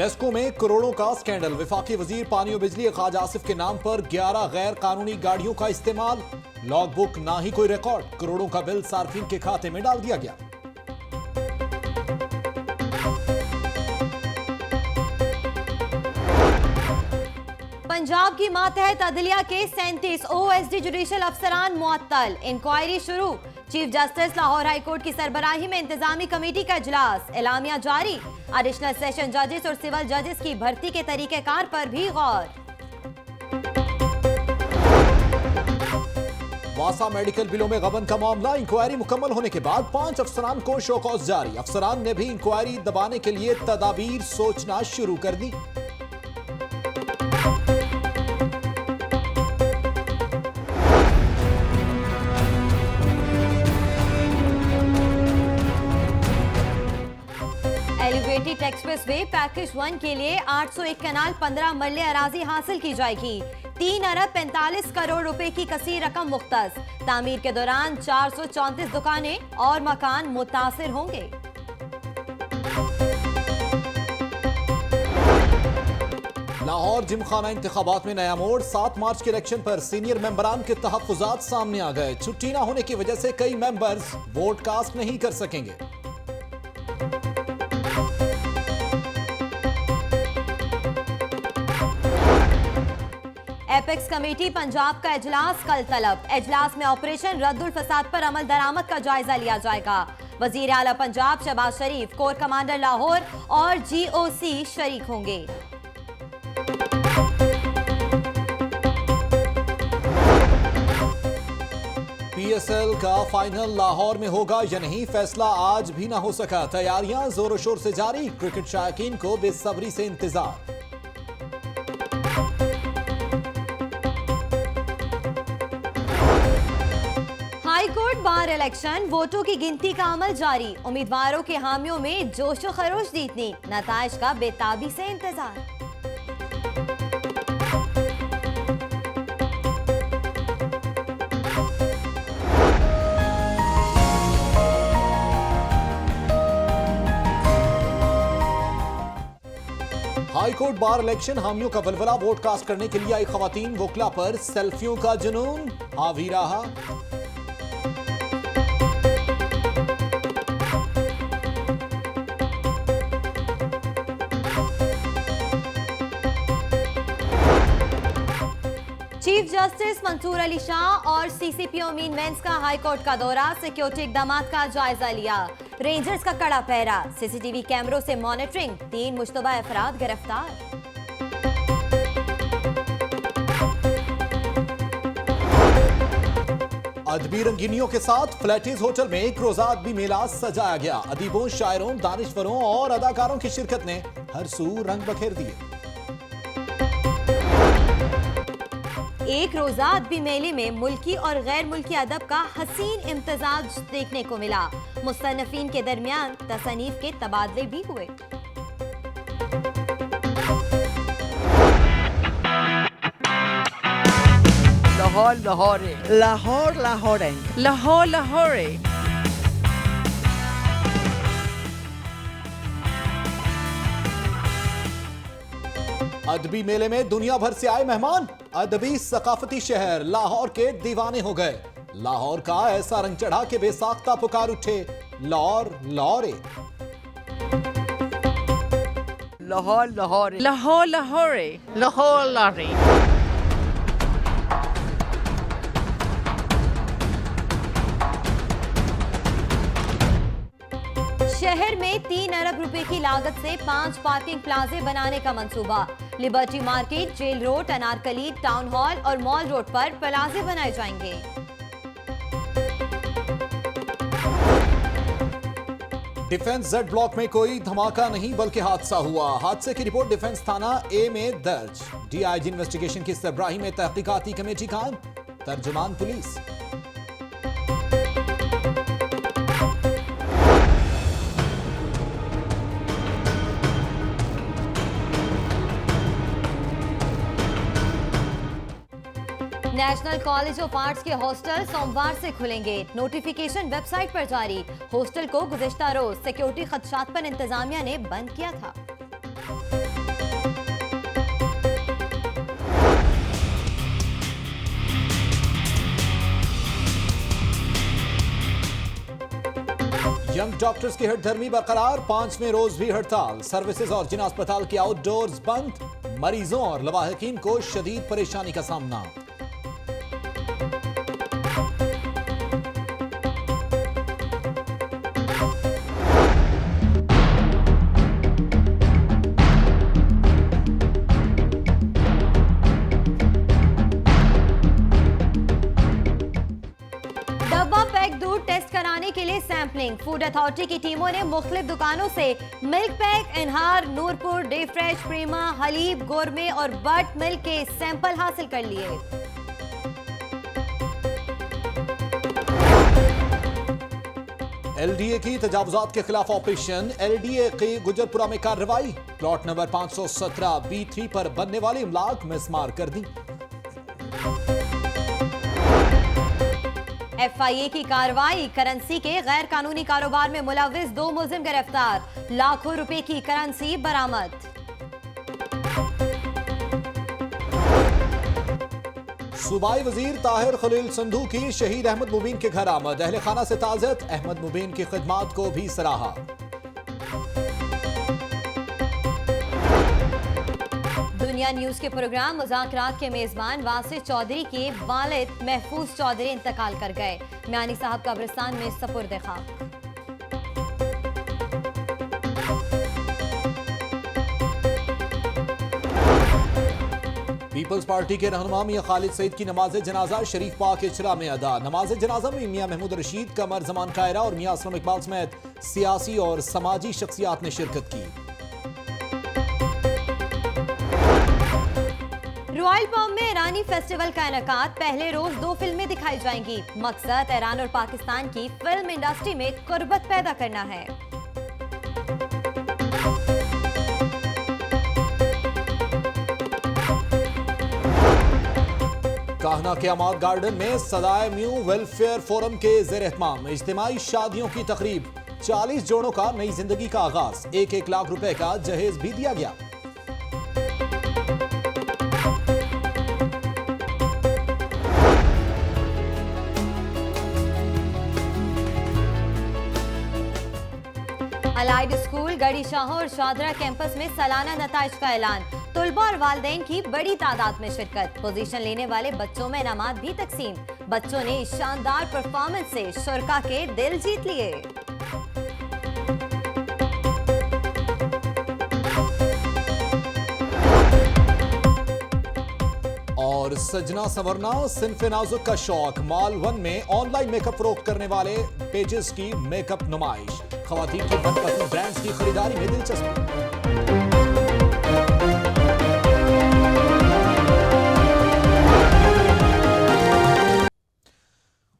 नेस्को में करोड़ों का स्कैंडल। वफाकी वजीर पानी और बिजली ख्वाजा आसिफ के नाम पर 11 गैर कानूनी गाड़ियों का इस्तेमाल। लॉग बुक ना ही कोई रिकॉर्ड। करोड़ों का बिल सार्फिन के खाते में डाल दिया गया। पंजाब की मातहत अदलिया के 37 ओएसडी जुडिशल अफसरान मुअत्तल। इंक्वायरी शुरू। Chief justice Lahore high court की सरबराही में इंतजामी कमेटी का इजलास। एलामिया जारी। एडिशनल सेशन जजेस और सिविल जजेस की भर्ती के तरीकेकार पर भी गौर। वासा मेडिकल बिलों में गबन का मामला। इंक्वायरी मुकम्मल होने के बाद 5 अफसरान को शोकॉज जारी। अफसरान ने भी इंक्वायरी दबाने के लिए तदाबीर सोचना शुरू कर दी। एलिवेटेड एक्सप्रेसवे पैकेज 1 के लिए 801 कनाल 15 मरले अराजी हासिल की जाएगी। 3 अरब 45 करोड़ रुपए की कसीर रकम मुख्तस। तामीर के दौरान 434 दुकानें और मकान मुतासिर होंगे। लाहौर जिमखाना इंतखाबात में नया मोड़। 7 मार्च के इलेक्शन पर सीनियर मेंबरान के तहफ्फुजात सामने आ गए। छुट्टी न होने की वजह से कई मेंबर्स वोट कास्ट नहीं कर सकेंगे। एपेक्स कमेटी पंजाब का इजलास कल तलब। इजलास में ऑपरेशन रद्दुल फसाद पर अमल दरामद का जायजा लिया जाएगा। वजीर आला पंजाब शहबाज शरीफ, कोर कमांडर लाहौर और जीओसी शरीक होंगे। पीएसएल का फाइनल लाहौर में होगा या नहीं, फैसला आज भी ना हो सका। तैयारियां जोरों शोर से जारी। क्रिकेट शायकीन को बेसब्री से इंतजार। हाई कोर्ट बार इलेक्शन, वोटों की गिनती का अमल जारी। उम्मीदवारों के हामियों में जोशो खरोश जीतनी। नताइज का बेताबी से इंतजार। हाई कोर्ट बार इलेक्शन, हामियों का वलवला। वोट कास्ट करने के लिए आई खवातीन वोकला पर सेल्फियों का जुनून हावी रहा। चीफ जस्टिस मंसूर अली शाह और सीसीपी अमीन मेंस का हाई कोर्ट का दौरा। सिक्योरिटी इकदाम का जायजा लिया। रेंजर्स का कड़ा पहरा। सीसीटीवी कैमरों से मॉनिटरिंग। 3 मुश्तबा अफराद गिरफ्तार। अदबी रंगीनियों के साथ फ्लैटीज होटल में एक रोजा अदबी मेला सजाया गया। अदीबों, शायरों, दानिशवरों और अदाकारों की शिरकत ने हर सू रंग बखेर दिए। एक रोजा अदबी मेले में मुल्की और गैर मुल्की अदब का हसीन इम्तिजाज देखने को मिला। मुस्तनफीन के दरमियान तसनीफ के तबादले भी हुए। लाहौर लाहौरे, लाहौर लाहौरे, लाहौर लाहौरे। अदबी मेले में दुनिया भर से आए मेहमान। अदबी सकाफती शहर लाहौर के दीवाने हो गए। लाहौर का ऐसा रंग चढ़ा के बेसाख्ता पुकार उठे, लाहौर लाहौरे। लाहौर लाहौरे, लाहौर लाहौरे, लाहौर लाहौरे। शहर में 3 अरब रुपए की लागत से 5 पार्किंग प्लाजे बनाने का मंसूबा। Liberty market, jail road, Anarkali, town hall और मॉल रोड पर प्लाजे बनाए जाएंगे। डिफेंस जेड ब्लॉक में कोई धमाका नहीं बल्कि हादसा हुआ। हादसे की रिपोर्ट डिफेंस थाना ए में दर्ज। डीआईजी इन्वेस्टिगेशन की सरबराही में तहकीकाती कमेटी कायम। तर्जुमान police. National College of Arts के हॉस्टल सोमवार से खुलेंगे। नोटिफिकेशन वेबसाइट पर जारी। हॉस्टल को गुज़िश्ता रोज सिक्योरिटी खदशात पर इंतजामिया ने बंद किया था। यंग डॉक्टर्स की हड़धर्मी बरकरार, 5वें रोज भी हड़ताल। सर्विसेज और जिला अस्पताल के आउटडोर्स बंद। मरीजों और लवाहिकीन को शदीद परेशानी का सामना। डब्बा पैक दूध टेस्ट कराने के लिए सैंपलिंग। फूड अथॉरिटी की टीमों ने मुख्तलिफ दुकानों से Milk Pak, Anhar, Nurpur, Day Fresh, Prema, Haleeb, Gourmet और बट मिल्क के सैंपल हासिल कर लिए। एलडीए की तजावुजात के खिलाफ ऑपरेशन। एलडीए की गुजरपुरा में कार्रवाई। प्लॉट नंबर 517 B3 पर बनने वाली इमलाक मिसमार कर दी। एफआईए की कार्रवाई। करेंसी के गैर कानूनी कारोबार में मुलविस 2 मुलजिम गिरफ्तार। लाखों रुपए की करेंसी बरामद। सूबाई वजीर ताहिर खलील संधू की शहीद अहमद मुबीन के घर आमद। अहले खाना से ताज़ियत। अहमद मुबीन की खिदमात को भी सराहा। दुनिया न्यूज के प्रोग्राम मुज़ाकरात के मेजबान वासिफ चौधरी के वालिद महफूज चौधरी इंतकाल कर गए। म्यानी साहब कब्रिस्तान में सपुर्द खाक। पीपल्स पार्टी के रहनुमा मियां खालिद सईद की नमाज जनाजा शरीफ पाक इचरा में अदा। नमाज जनाजा में मियां महमूद रशीद, कमर जमान कायरा और मियां असलम इकबाल समेत सियासी और समाजी शख्सियात ने शिरकत की। रॉयल पॉम में ईरानी फेस्टिवल का इनेकाद। पहले रोज 2 फिल्में दिखाई जाएंगी। मकसद ईरान और पाकिस्तान की फिल्म इंडस्ट्री में कुर्बत पैदा करना है। काहना के अमाद गार्डन में सदाए म्यू वेलफेयर फोरम के ज़ेर एहतमाम इज्तिमाई शादियों की तकरीब। 40 जोड़ों का नई जिंदगी का आगाज। 1-1 लाख रुपए का जहेज भी दिया गया। अलाइड स्कूल गढ़ी शाह और शादरा कैंपस में सालाना नताइज का ऐलान। तुलबा और वालदेन की बड़ी तादाद में शिरकत। पोजीशन लेने वाले बच्चों में इनामात भी तकसीम। बच्चों ने इस शानदार परफॉर्मेंस से शुरका के दिल जीत लिए। और सजना संवरना सिन्फ नाजुक का शौक। मॉल 1 में ऑनलाइन मेकअप फरोख्त करने वाले पेजेस की मेकअप नुमाइश। खवातीन की मनपसंद ब्रांड्स की खरीदारी में दिलचस्पी।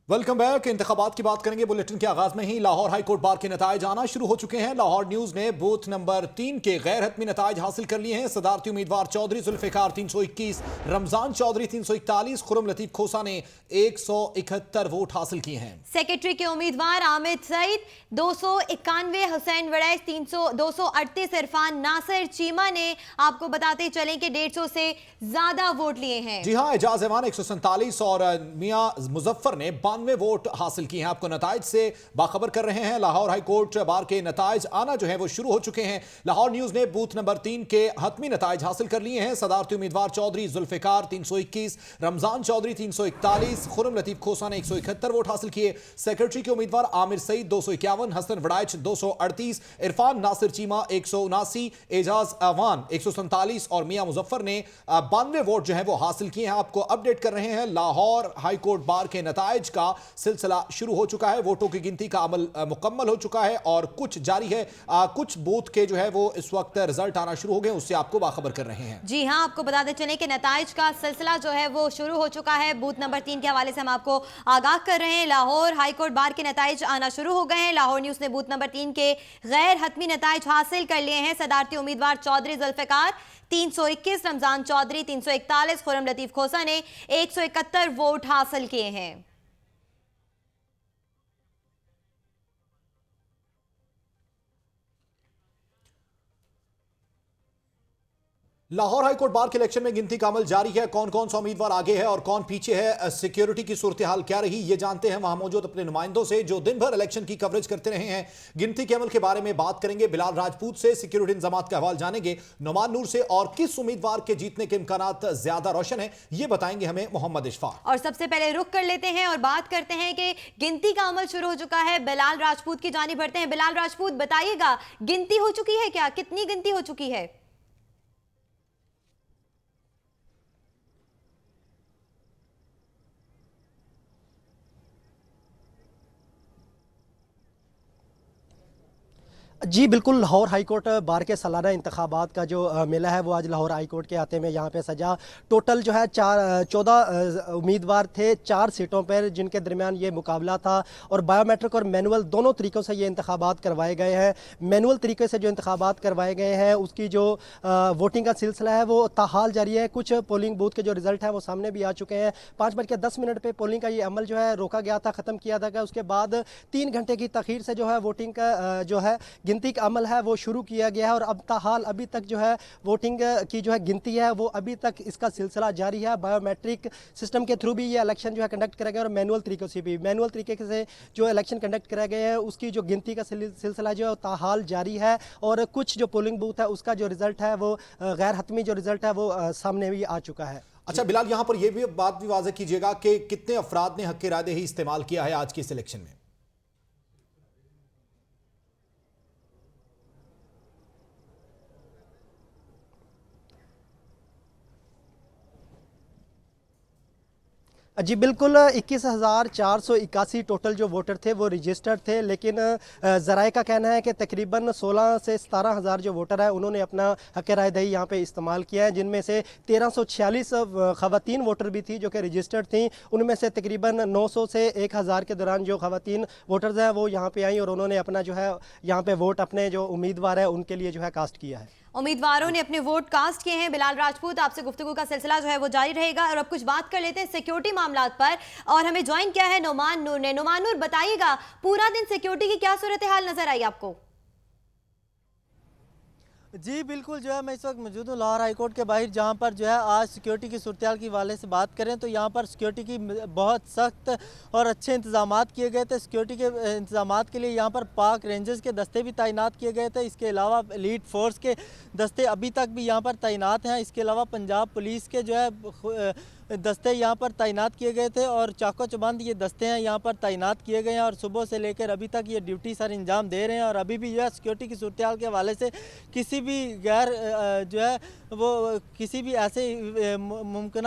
Welcome back. इंतखाबात की बात करेंगे। बुलेटिन के आगाज में ही लाहौर हाईकोर्ट बार के नताइज आना शुरू हो चुके हैं। लाहौर न्यूज ने बूथ नंबर 3 के गैर हतमी नताइज हासिल कर लिए हैं। सदारती उम्मीदवार चौधरी जुल्फिकार 321, रमजान चौधरी 341, खुरम लतीफ खोसा ने 171 वोट हासिल किए हैं। सेक्रेटरी के उम्मीदवार आमिद सईद 291, हुसैन वड़ैच 238, इरफान नासिर चीमा ने आपको बताते चलें कि 150 से ज्यादा वोट लिए हैं। जी हाँ, एजाज एवान 147 और मियां मुजफ्फर ने 92 वोट हासिल किए हैं। आपको नताइज से बाखबर कर रहे हैं। लाहौर हाईकोर्ट बार के नताइज आना जो है वो शुरू हो चुके हैं। लाहौर न्यूज ने बूथ नंबर 3 के हतमी नताइज हासिल कर लिए हैं। सदारती उम्मीदवार चौधरी जुल्फिकार 321, रमजान चौधरी 341, खुरम लतीफ खोसा ने 171 वोट हासिल किए। सेक्रेटरी के उम्मीदवार आमिर सईद 251, हसन वड़ाइच 238, इरफान नासिर चीमा 179, एजाज अवान 147 और मियां मुजफ्फर ने 92 वोट जो है वो हासिल किए हैं। आपको अपडेट कर रहे हैं। लाहौर हाईकोर्ट बार के नताइज का सिलसिला शुरू हो चुका है। वोटों की गिनती का अमल मुकम्मल हो चुका है और कुछ जारी है। कुछ बूथ के जो है वो इस वक्त रिजल्ट आना शुरू हो गए, उससे आपको बाखबर कर रहे हैं। जी हाँ, आपको बताते चलें कि नताइज का सिलसिला जो है वो शुरू हो चुका है। बूथ नंबर 3 के हवाले से हम आपको आगाह कर रहे हैं। लाहौर हाईकोर्ट बार के नताइज आना शुरू हो गए हैं। लाहौर न्यूज ने बूथ नंबर 3 के गैर हतमी नताइज हासिल कर लिए हैं। सदारती उम्मीदवार चौधरी जुल्फिकार 321, रमजान चौधरी 341, खुरम लतीफ खोसा ने 171 वोट हासिल किए हैं। लाहौर हाईकोर्ट बार के इलेक्शन में गिनती का अमल जारी है। कौन कौन सा उम्मीदवार आगे है और कौन पीछे है, सिक्योरिटी की सूरत हाल क्या रही, ये जानते हैं वहां मौजूद अपने नुमाइंदों से जो दिन भर इलेक्शन की कवरेज करते रहे हैं। गिनती के अमल के बारे में बात करेंगे बिलाल राजपूत से, सिक्योरिटी इंतजाम का अहवाल जानेंगे नुमान नूर से, और किस उम्मीदवार के जीतने के इम्कानात ज्यादा रोशन है ये बताएंगे हमें मोहम्मद इशफाक। और सबसे पहले रुख कर लेते हैं और बात करते हैं कि गिनती का अमल शुरू हो चुका है। बिलाल राजपूत की जानिब बढ़ते हैं। बिलाल राजपूत, बताइएगा गिनती हो चुकी है क्या, कितनी गिनती हो चुकी है? जी बिल्कुल, लाहौर हाईकोर्ट बार के सालाना इंतखाबात का जो मेला है वो आज लाहौर हाईकोर्ट के आते में यहाँ पे सजा। टोटल जो है 14 उम्मीदवार थे 4 सीटों पर जिनके दरमियान ये मुकाबला था, और बायोमेट्रिक और मैनुअल दोनों तरीक़ों से ये इंतखाबात करवाए गए हैं। मैनुअल तरीके से जो इंतखाबात करवाए गए हैं उसकी जो वोटिंग का सिलसिला है वो ताहाल जारी है। कुछ पोलिंग बूथ के जो रिज़ल्ट हैं वो सामने भी आ चुके हैं। 5:10 पर पोलिंग का ये अमल जो है रोका गया था, ख़त्म किया था। उसके बाद 3 घंटे की तख़ीर से जो है वोटिंग का जो है गिनती का अमल है वो शुरू किया गया है, और अब ताहाल अभी तक जो है वोटिंग की जो है गिनती है वो अभी तक इसका सिलसिला जारी है। बायोमेट्रिक सिस्टम के थ्रू भी ये इलेक्शन जो है कंडक्ट करा गया, और मैनुअल तरीक़ों से भी, मैनुअल तरीके से जो इलेक्शन कंडक्ट कराए गए हैं उसकी जो गिनती का सिलसिला जो है ताहाल जारी है। और कुछ जो पोलिंग बूथ है उसका जो रिज़ल्ट है वो गैर हतमी जो रिज़ल्ट है वो सामने भी आ चुका है। अच्छा बिलाल, यहां पर यह भी बात भी वाज़ेह कीजिएगा कि कितने अफराद ने हक़ राय दही इस्तेमाल किया है आज की इस इलेक्शन में? जी बिल्कुल, 21,481 टोटल जो वोटर थे वो रजिस्टर्ड थे, लेकिन ज़राए का कहना है कि तकरीबन 16 से 17,000 जो वोटर है उन्होंने अपना हक़ राय दही यहाँ पे इस्तेमाल किया है, जिनमें से 1346 ख़वातीन वोटर भी थी जो कि रजिस्टर्ड थी। उनमें से तकरीबन 900 से 1,000 के दौरान जो ख़वातीन वोटर्स हैं वो यहाँ पे आई और उन्होंने अपना जो है यहाँ पे वोट अपने जो उम्मीदवार है उनके लिए जो है कास्ट किया है। उम्मीदवारों ने अपने वोट कास्ट किए हैं। बिलाल राजपूत, आपसे गुफ्तगू का सिलसिला जो है वो जारी रहेगा। और अब कुछ बात कर लेते हैं सिक्योरिटी मामलात पर, और हमें ज्वाइन किया है नुमान नूर ने। नुमान नूर, बताइएगा पूरा दिन सिक्योरिटी की क्या सूरत हाल नजर आई आपको? जी बिल्कुल, जो है मैं इस वक्त मौजूद हूँ लाहौर हाईकोर्ट के बाहर, जहाँ पर जो है आज सिक्योरिटी की सूरत के हवाले से बात करें तो यहाँ पर सिक्योरिटी की बहुत सख्त और अच्छे इंतजाम किए गए थे। सिक्योरिटी के इंतजाम के लिए यहाँ पर पाक रेंजर्स के दस्ते भी तैनात किए गए थे। इसके अलावा एलीट फोर्स के दस्ते अभी तक भी यहाँ पर तैनात हैं। इसके अलावा पंजाब पुलिस के जो है दस्ते यहाँ पर तैनात किए गए थे, और चाको चबंद ये दस्ते हैं यहाँ पर तैनात किए गए हैं, और सुबह से लेकर अभी तक ये ड्यूटी सर अंजाम दे रहे हैं। और अभी भी जो है सिक्योरिटी की सूरत हाल के हवाले से किसी भी गैर जो है वो किसी भी ऐसे मुमकिन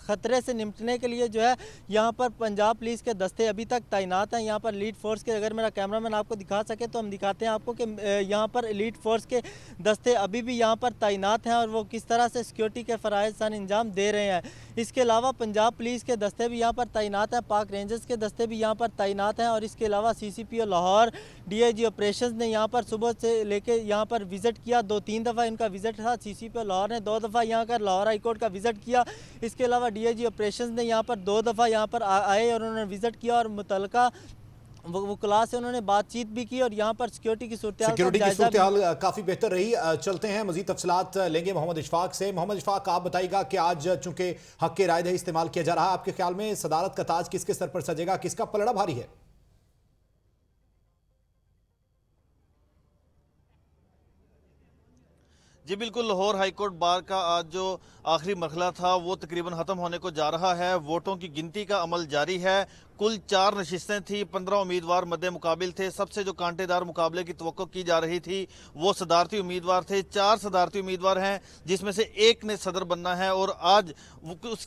ख़तरे से निपटने के लिए जो है यहाँ पर पंजाब पुलिस के दस्ते अभी तक तैनात हैं। यहाँ पर एलीट फोर्स के, अगर मेरा कैमरामैन आपको दिखा सके तो हम दिखाते हैं आपको कि यहाँ पर एलीट फोर्स के दस्ते अभी भी यहाँ पर तैनात हैं और वो किस तरह से सिक्योरिटी के फ़राइज़ सर अंजाम दे रहे हैं। इसके अलावा पंजाब पुलिस के दस्ते भी यहाँ पर तैनात हैं, पाक रेंजर्स के दस्ते भी यहाँ पर तैनात हैं, और इसके अलावा CCPO लाहौर, DIG ऑपरेशंस ने यहाँ पर सुबह से लेके यहाँ पर विज़िट किया। 2-3 दफ़ा इनका विज़िट था। CCPO लाहौर ने 2 दफ़ा यहाँ कर लाहौर हाईकोर्ट का विज़िट किया। इसके अलावा DIG ऑपरेशंस ने यहाँ पर 2 दफ़ा यहाँ पर आए और उन्होंने विज़िट किया, और मुतल्लिका वकला से उन्होंने बातचीत भी की, और यहाँ पर सिक्योरिटी की सूरत हाल काफ़ी बेहतर रही। चलते हैं, मजीद तफसीलात लेंगे मोहम्मद इशफाक से। मोहम्मद इशफाक, आप बताइएगा कि आज चूंकि हक़ राय दही इस्तेमाल किया जा रहा है, आपके ख्याल में सदारत का ताज किसके सर पर सजेगा, किसका पलड़ा भारी है? जी बिल्कुल, लाहौर हाईकोर्ट बार का आज जो आखिरी मरहला था वो तकरीबन ख़त्म होने को जा रहा है। वोटों की गिनती का अमल जारी है। कुल 4 नशिस्तें थी, 15 उम्मीदवार मद्दे मुकाबिल थे। सबसे जो कांटेदार मुकाबले की तवक्को की जा रही थी वो सदारती उम्मीदवार थे। 4 सदारती उम्मीदवार हैं जिसमें से एक ने सदर बनना है, और आज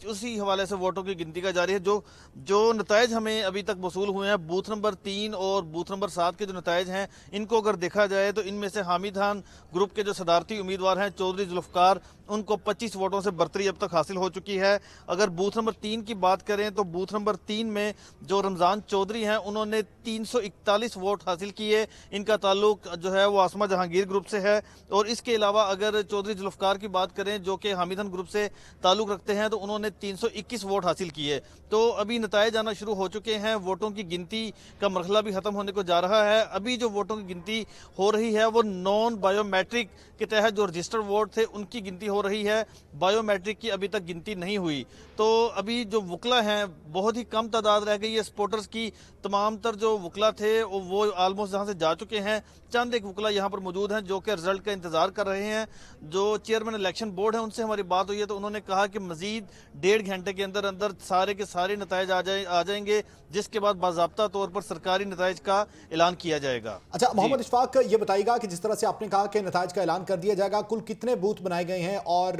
उसी हवाले से वोटों की गिनती का जारी है। जो नताइज हमें अभी तक वसूल हुए हैं, बूथ नंबर 3 और बूथ नंबर 7 के जो नताइज हैं, इनको अगर देखा जाए तो इनमें से हामिद खान ग्रुप के जो सदारती उम्मीदवार हैं चौधरी जुल्फ़कार उनको 25 वोटों से बर्तरी अब तक हासिल हो चुकी है। अगर बूथ नंबर 3 की बात करें तो बूथ नंबर 3 में जो रमज़ान चौधरी हैं उन्होंने 341 वोट हासिल किए। इनका ताल्लुक जो है वो आसमा जहांगीर ग्रुप से है। और इसके अलावा अगर चौधरी जुल्फ़कार की बात करें जो कि हामिदन ग्रुप से ताल्लुक रखते हैं तो उन्होंने 321 वोट हासिल किए। तो अभी नताइज आना शुरू हो चुके हैं। वोटों की गिनती का मरहला भी ख़त्म होने को जा रहा है। अभी जो वोटों की गिनती हो रही है वो नॉन बायोमेट्रिक के तहत जो रजिस्टर्ड वोट थे उनकी गिनती हो रही है। बायोमेट्रिक की अभी तक गिनती नहीं हुई। तो अभी जो वकला हैं बहुत ही कम तादाद रह गई है सपोर्टर्स की। तमाम तर जो वकला थे वो ऑलमोस्ट यहाँ से जा चुके हैं। चंद एक वकला यहाँ पर मौजूद हैं जो कि रिजल्ट का इंतजार कर रहे हैं। जो चेयरमैन इलेक्शन बोर्ड है उनसे हमारी बात हुई है तो उन्होंने कहा कि मजीद 1.5 घंटे के अंदर अंदर सारे के सारे नताइज आ जाएंगे, जिसके बाद बाज़ाब्ता तौर पर सरकारी नताइज का ऐलान किया जाएगा। अच्छा मोहम्मद इशफाक, ये बताइएगा कि जिस तरह से आपने कहा कि नताइज का ऐलान कर दिया जाएगा, कुल कितने बूथ बनाए गए हैं और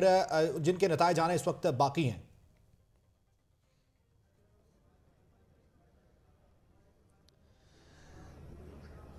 जिनके नताइज आने इस वक्त बाकी हैं?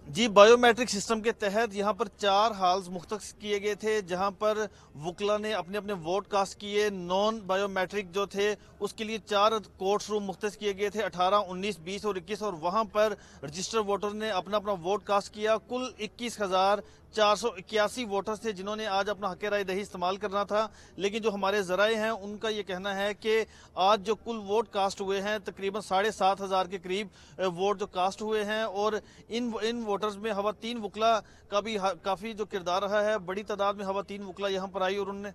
जी, बायोमेट्रिक सिस्टम के तहत यहाँ पर 4 हॉल्स मुख्तस किए गए थे जहाँ पर वकला ने अपने अपने वोट कास्ट किए। नॉन बायोमेट्रिक जो थे उसके लिए 4 कोर्ट रूम मुख्तस किए गए थे, 18, 19, 20 और 21, और वहाँ पर रजिस्टर्ड वोटर ने अपना अपना वोट कास्ट किया। कुल 21,481 वोटर्स थे जिन्होंने आज अपना हक़ राय दही इस्तेमाल करना था। लेकिन जो हमारे ज़राए हैं उनका ये कहना है कि आज जो कुल वोट कास्ट हुए हैं तकरीबन 7,500 के करीब वोट जो कास्ट हुए हैं। और इन वोटर्स में ख़वातीन वकला का भी काफ़ी जो किरदार रहा है। बड़ी तादाद में ख़वातीन वकला यहाँ पर आई और उन्होंने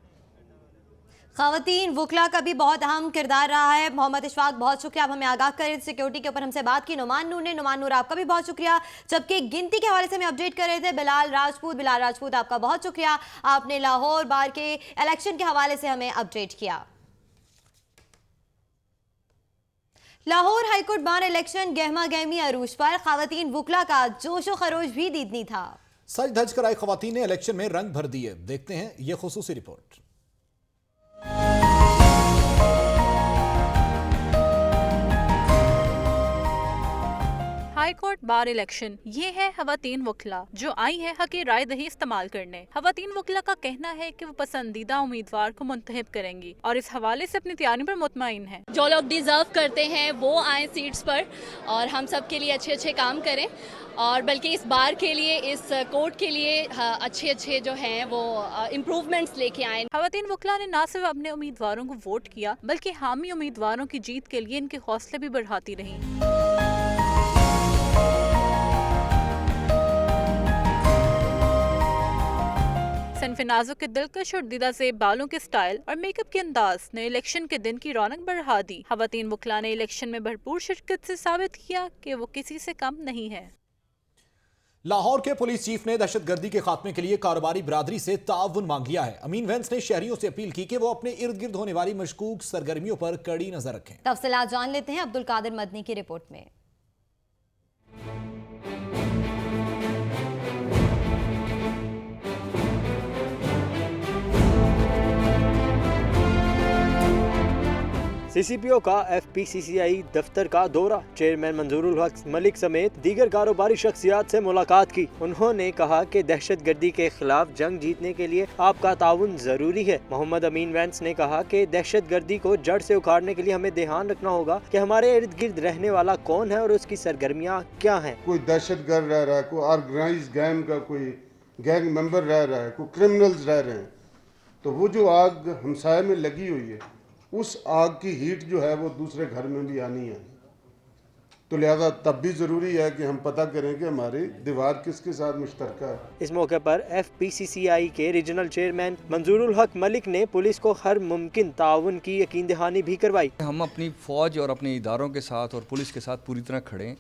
ख़वातीन वकला का भी बहुत अहम किरदार रहा है। मोहम्मद इशफाक, बहुत शुक्रिया, आप हमें आगाह करें सिक्योरिटी के ऊपर हमसे बात की। नुमान नूर ने, नुमान नूर आपका भी बहुत शुक्रिया, जबकि गिनती के हवाले से हमें अपडेट कर रहे थे बिलाल राजपूत आपका बहुत शुक्रिया, आपने लाहौर बार के इलेक्शन के हवाले से हमें अपडेट किया। लाहौर हाईकोर्ट बार इलेक्शन गहमा गहमी अरूज पर, ख़वातीन वकला का जोशो खरोश भी दीदनी था। सज धज कर आई ख़वातीन ने इलेक्शन में रंग भर दिए। देखते हैं ये खुसूसी report. High court bar election, ये है ख़वातीन वकला जो आई है हक़ राय दही इस्तेमाल करने। ख़वातीन वकला का कहना है कि वो पसंदीदा उम्मीदवार को मुंतखब करेंगी और इस हवाले से अपनी तैयारी पर मुतमईन है। जो लोग डिजर्व करते हैं वो आए सीट्स पर और हम सब के लिए अच्छे अच्छे काम करें, और बल्कि इस बार के लिए, इस कोर्ट के लिए अच्छे अच्छे जो हैं वो इम्प्रूवमेंट्स लेके आए। ख़वातीन वकला ने न सिर्फ अपने उम्मीदवारों को वोट किया बल्कि हामी उम्मीदवारों की जीत के लिए इनके हौसले भी बढ़ाती रही। सनफ़े नाज़ुक के दिलकश और दीदा ज़ेब बालों के स्टाइल और मेकअप के अंदाज ने इलेक्शन के दिन की रौनक बढ़ा दी। ख़वातीन वकला ने इलेक्शन में भरपूर शिरकत से साबित किया कि वो किसी से कम नहीं है। लाहौर के पुलिस चीफ ने दहशतगर्दी के खात्मे के लिए कारोबारी बिरादरी से ताउन मांग लिया है। अमीन वैंस ने शहरियों से अपील की कि वो अपने इर्द गिर्द होने वाली मशकूक सरगर्मियों पर कड़ी नजर रखें। तफसीलात जान लेते हैं अब्दुल कादिर मदनी की रिपोर्ट में। सीसीपीओ का एफपीसीसीआई दफ्तर का दौरा, चेयरमैन मंजूरुल हक मलिक समेत दीगर कारोबारी शख्सियात से मुलाकात की। उन्होंने कहा कि दहशतगर्दी के खिलाफ जंग जीतने के लिए आपका ताउन जरूरी है। मोहम्मद अमीन वैंस ने कहा कि दहशतगर्दी को जड़ से उखाड़ने के लिए हमें ध्यान रखना होगा कि हमारे इर्द गिर्द रहने वाला कौन है और उसकी सरगर्मियाँ क्या हैं। कोई दहशतगर्द रह रहा है, कोई ऑर्गेनाइज गैंग का कोई गैंग मेंबर रह रहा है, कोई क्रिमिनल्स रह रहे हैं, तो वो जो आग हमसाये में लगी हुई है उस आग की हीट जो है वो दूसरे घर में भी आनी है। तो लिहाजा तब भी ज़रूरी है कि हम पता करें कि हमारी दीवार किसके साथ मुश्तरका है। इस मौके पर एफपीसीसीआई के रीजनल चेयरमैन मंजूरुल हक मलिक ने पुलिस को हर मुमकिन ताउन की यकीन दहानी भी करवाई। हम अपनी फ़ौज और अपने इदारों के साथ और पुलिस के साथ पूरी तरह खड़े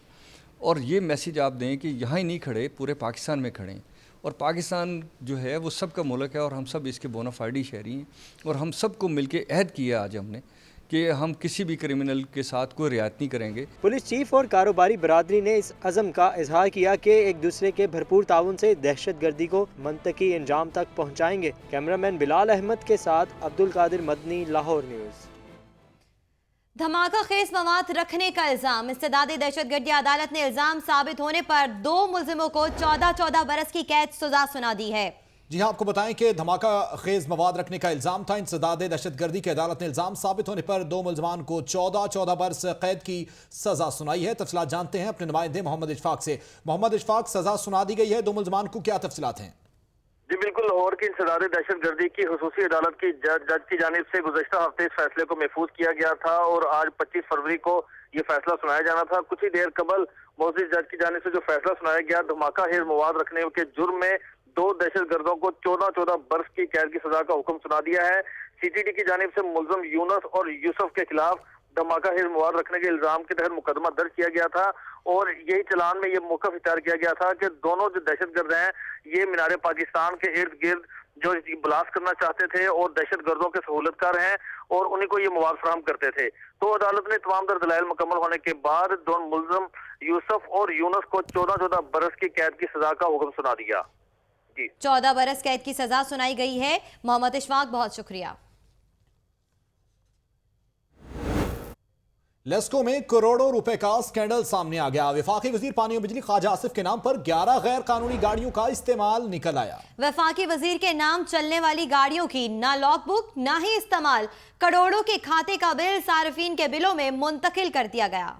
और ये मैसेज आप दें कि यहाँ ही नहीं खड़े, पूरे पाकिस्तान में खड़े। और पाकिस्तान जो है वो सबका मुल्क है और हम सब इसके बोनाफाइडी शहरी हैं और हम सबको मिलके अहद किया आज हमने कि हम किसी भी क्रिमिनल के साथ कोई रियायत नहीं करेंगे। पुलिस चीफ और कारोबारी बरादरी ने इस अज़म का इजहार किया कि एक दूसरे के भरपूर ताउन से दहशतगर्दी को मंतकी अंजाम तक पहुँचाएंगे। कैमरामैन बिलाल अहमद के साथ अब्दुल कादिर मदनी, लाहौर न्यूज़। धमाका खेज मवाद रखने का इल्जाम, इस्तेदादी दहशतगर्दी अदालत ने इल्जाम साबित होने पर 2 मुल्जिमों को 14-14 बरस की कैद सजा सुना दी है। जी हां, आपको बताएं कि धमाका खेज मवाद रखने का इल्जाम था। इंसदाद दहशतगर्दी की अदालत ने इल्जाम साबित होने पर 2 मुलजमान को 14 बरस कैद की सजा सुनाई है। तफसीलात जानते हैं अपने नुमाइंदे मोहम्मद इशफाक से। मोहम्मद इशफाक, सजा सुना दी गई है 2 मुलजमान को, क्या तफसीलात हैं? जी बिल्कुल, लाहौर की इंसदाद दहशतगर्दी की खुसूसी अदालत की जज की जानिब से गुज़श्ता हफ्ते इस फैसले को महफूज किया गया था और आज 25 फरवरी को ये फैसला सुनाया जाना था। कुछ ही देर कबल मोअज़्ज़िज़ जज की जानिब से जो फैसला सुनाया गया, धमाका खेज मवाद रखने के जुर्म में 2 दहशतगर्दों को 14 बरस की कैद की सजा का हुक्म सुना दिया है। CTD की जानिब से मुलजम यूनुस और यूसुफ के खिलाफ धमाका खेज मवाद रखने के इल्जाम के तहत मुकदमा दर्ज किया गया था और यही चलान में ये मौक़िफ़ इख्तियार किया गया था कि दोनों जो दहशतगर्द हैं ये मीनार पाकिस्तान के इर्द गिर्द जो ब्लास्ट करना चाहते थे और दहशतगर्दों के सहूलतकार हैं और उन्हीं को ये मवाद फराहम करते थे। तो अदालत ने तमाम तर दलाइल मुकम्मल होने के बाद दोनों मुलजम यूसुफ और यूनुस को 14 बरस की कैद की सजा का हुक्म सुना दिया। जी 14 बरस कैद की सजा सुनाई गई है। मोहम्मद इशफाक, बहुत शुक्रिया। लेस्को में करोड़ों रुपए का स्कैंडल सामने आ गया। वफाकी वजीर पानी और बिजली ख्वाजा आसिफ के नाम पर 11 गैर कानूनी गाड़ियों का इस्तेमाल निकल आया। वफाकी वजीर के नाम चलने वाली गाड़ियों की ना लॉग बुक ना ही इस्तेमाल, करोड़ों के खाते का बिल सार्फिन के बिलों में मुंतकिल कर दिया गया।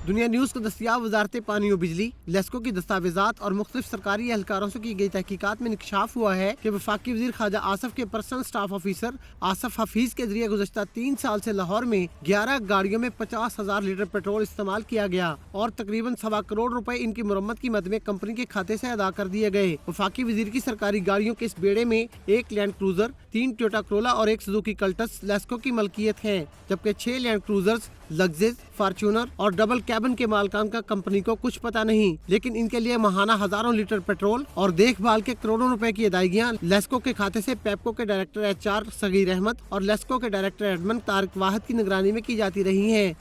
दुनिया न्यूज़ को दस्तियाब वजारत पानी और बिजली लेस्को की दस्तावेजात और मुख्तलिफ सरकारी एहलकारों से की गई तहकीकात में इंकशाफ हुआ है कि वफाकी वजीर ख्वाजा आसफ के personal staff officer Asaf Hafeez के जरिए गुज़श्ता 3 साल से लाहौर में 11 गाड़ियों में 50,000 लीटर पेट्रोल इस्तेमाल किया गया और तकरीबन 1.25 करोड़ रुपए इनकी मुरम्मत की मद में कंपनी के खाते से अदा कर दिए गए। वफाकी वजीर की सरकारी गाड़ियों के इस बेड़े में 1 लैंड क्रूजर, 3 टोयोटा कोरोला और 1 सुजुकी कल्टस लेस्को की मलकियत है, जबकि 6 लैंड क्रूजर्स, लग्जेज, फॉर्च्यूनर और डबल कैबिन के मालिकान का कंपनी को कुछ पता नहीं, लेकिन इनके लिए माहाना हजारों लीटर पेट्रोल और देखभाल के करोड़ों रुपए की अदायगियां लेस्को के खाते से पेप्को के डायरेक्टर HR सगीर अहमद और लेस्को के डायरेक्टर एडमिन तारिक वाहिद की निगरानी में की जाती रही हैं।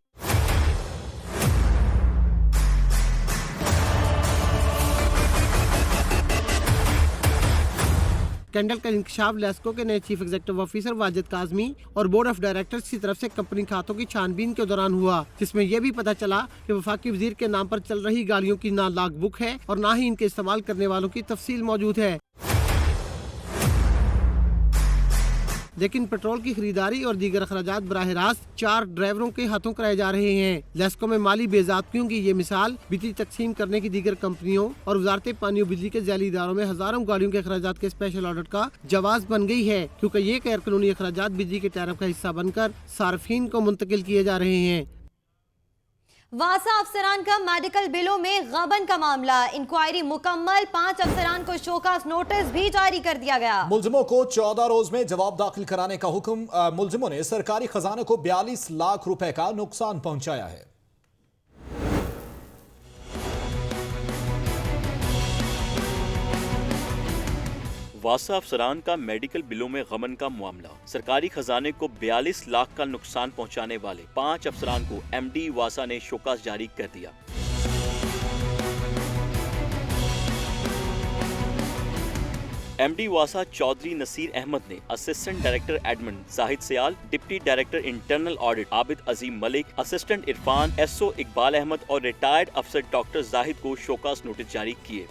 स्कैंडल का इंकशाफ लेस्को के नए chief executive officer Wajid Kazmi और बोर्ड ऑफ डायरेक्टर्स की तरफ से कंपनी खातों की छानबीन के दौरान हुआ, जिसमें यह भी पता चला कि वफाकी वजीर के नाम पर चल रही गाड़ियों की ना लॉग बुक है और ना ही इनके इस्तेमाल करने वालों की तफसील मौजूद है। लेकिन पेट्रोल की खरीदारी और दीगर अखराजात बराह रास्त 4 ड्राइवरों के हाथों कराए जा रहे हैं। लेस्को में माली बेज़ाब्तियों की ये मिसाल बिजली तकसीम करने की दीगर कंपनियों और वजारत पानी और बिजली के ज़ैली इदारों में हजारों गाड़ियों के अखराजात के स्पेशल ऑडिट का जवाज बन गई है, क्योंकि ये गैर कानूनी अखराजात बिजली के टैरिफ का हिस्सा बनकर सार्फिन को मुंतकिल किए जा रहे हैं। वासा अफसरान का मेडिकल बिलों में गबन का मामला, इंक्वायरी मुकम्मल, 5 अफसरान को शोकास नोटिस भी जारी कर दिया गया। मुलजिमों को 14 रोज में जवाब दाखिल कराने का हुक्म। मुलजिमों ने सरकारी खजाने को 42 लाख रुपए का नुकसान पहुंचाया है। वासा अफसरान का मेडिकल बिलों में गबन का मामला, सरकारी खजाने को 42 लाख का नुकसान पहुंचाने वाले 5 अफसरान को MD वासा ने शोकास जारी कर दिया। MD वासा चौधरी नसीर अहमद ने assistant director admin Zahid Sial, deputy director internal audit Abid Azeem Malik, assistant Irfan, SO Iqbal Ahmed और रिटायर्ड अफसर डॉक्टर जाहिद को शोकास नोटिस जारी किए।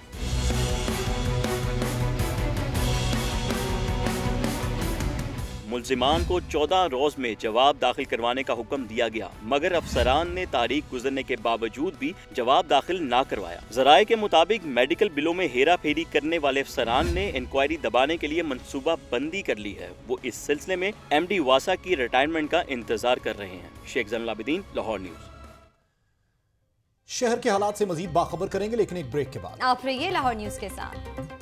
मुल्जिमान को 14 रोज में जवाब दाखिल करवाने का हुक्म दिया गया, मगर अफसरान ने तारीख गुजरने के बावजूद भी जवाब दाखिल ना करवाया। जराये के मुताबिक मेडिकल बिलों में हेरा फेरी करने वाले अफसरान ने इंक्वायरी दबाने के लिए मंसूबा बंदी कर ली है। वो इस सिलसिले में MD वासा की रिटायरमेंट का इंतजार कर रहे हैं। शेख ज़ैनुल आबिदीन, लाहौर न्यूज़। शहर के हालात से मजीद बाखबर करेंगे, लेकिन एक ब्रेक के बाद। आप रहिए लाहौर न्यूज़ के साथ।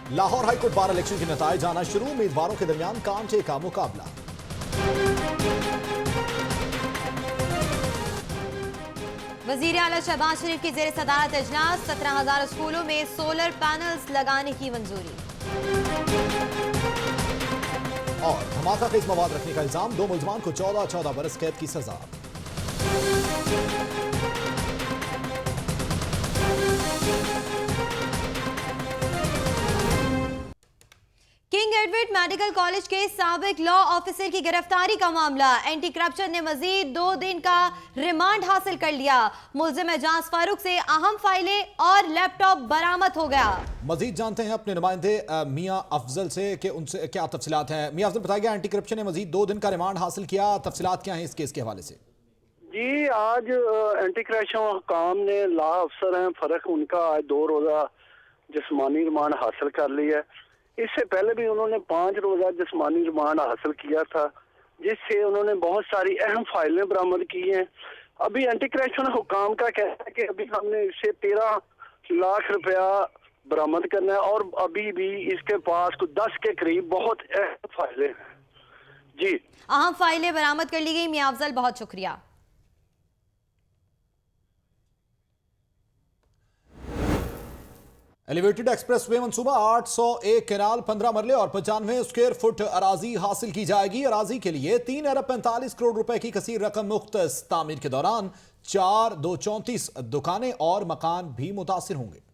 लाहौर हाईकोर्ट बार इलेक्शन के नताइज आना शुरू, उम्मीदवारों के दरमियान कांटे का मुकाबला। वजीर आला शहबाज शरीफ की जेर सदारत इजलास, 17,000 स्कूलों में सोलर पैनल्स लगाने की मंजूरी। और धमाका खेज मवाद रखने का इल्जाम, 2 मुलजमान को 14 बरस कैद की सजा। किंग एडवर्ड मेडिकल कॉलेज के साबिक लॉ ऑफिसर की गिरफ्तारी का मामला, एंटी करप्शन ने मजीद 2 दिन का रिमांड हासिल कर लिया। मुल्जिम एजाज फारूक से अहम फाइलें और लैपटॉप बरामद हो गया। मजीद जानते हैं अपने नुमाइंदे मियां अफजल से कि उनसे क्या तफसीलात हैं। मियां अफजल, बताया गया एंटी करप्शन ने मजीद 2 दिन का रिमांड हासिल किया, तफसीलात क्या हैं इस केस के हवाले से? जी, आज एंटी करप्शन हुकाम ने लॉ अफसर हैं फरक, उनका आज 2 रोज़ा जिस्मानी रिमांड हासिल कर लिया है। इससे पहले भी उन्होंने 5 रोज़ा जिस्मानी रिमांड हासिल किया था, जिससे उन्होंने बहुत सारी अहम फाइलें बरामद की हैं। अभी एंटी करप्शन हुकाम का कहना है कि अभी हमने इससे 13 लाख रुपया बरामद करना है और अभी भी इसके पास कुछ 10 के करीब बहुत अहम फाइलें हैं। जी, अहम फाइलें बरामद कर ली गई। मियां अफजल, बहुत शुक्रिया। एलिवेटेड एक्सप्रेसवे मंसूबा 801 कैनाल 15 मरले और 95 स्क्वायर फुट अराजी हासिल की जाएगी। अराजी के लिए 3 अरब 45 करोड़ रुपए की कसीर रकम मुख्तस। तामीर के दौरान 4,234 दुकानें और मकान भी मुतासिर होंगे।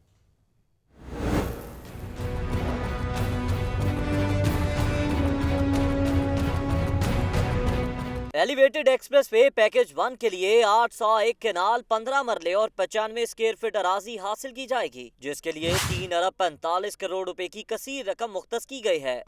एलिवेटेड एक्सप्रेसवे पैकेज 1 के लिए 801 कैनाल 15 मरले और 95 स्क्वायर फीट अराजी हासिल की जाएगी, जिसके लिए 3 अरब 45 करोड़ रुपए की कसीर रकम मुख्तस की गई है।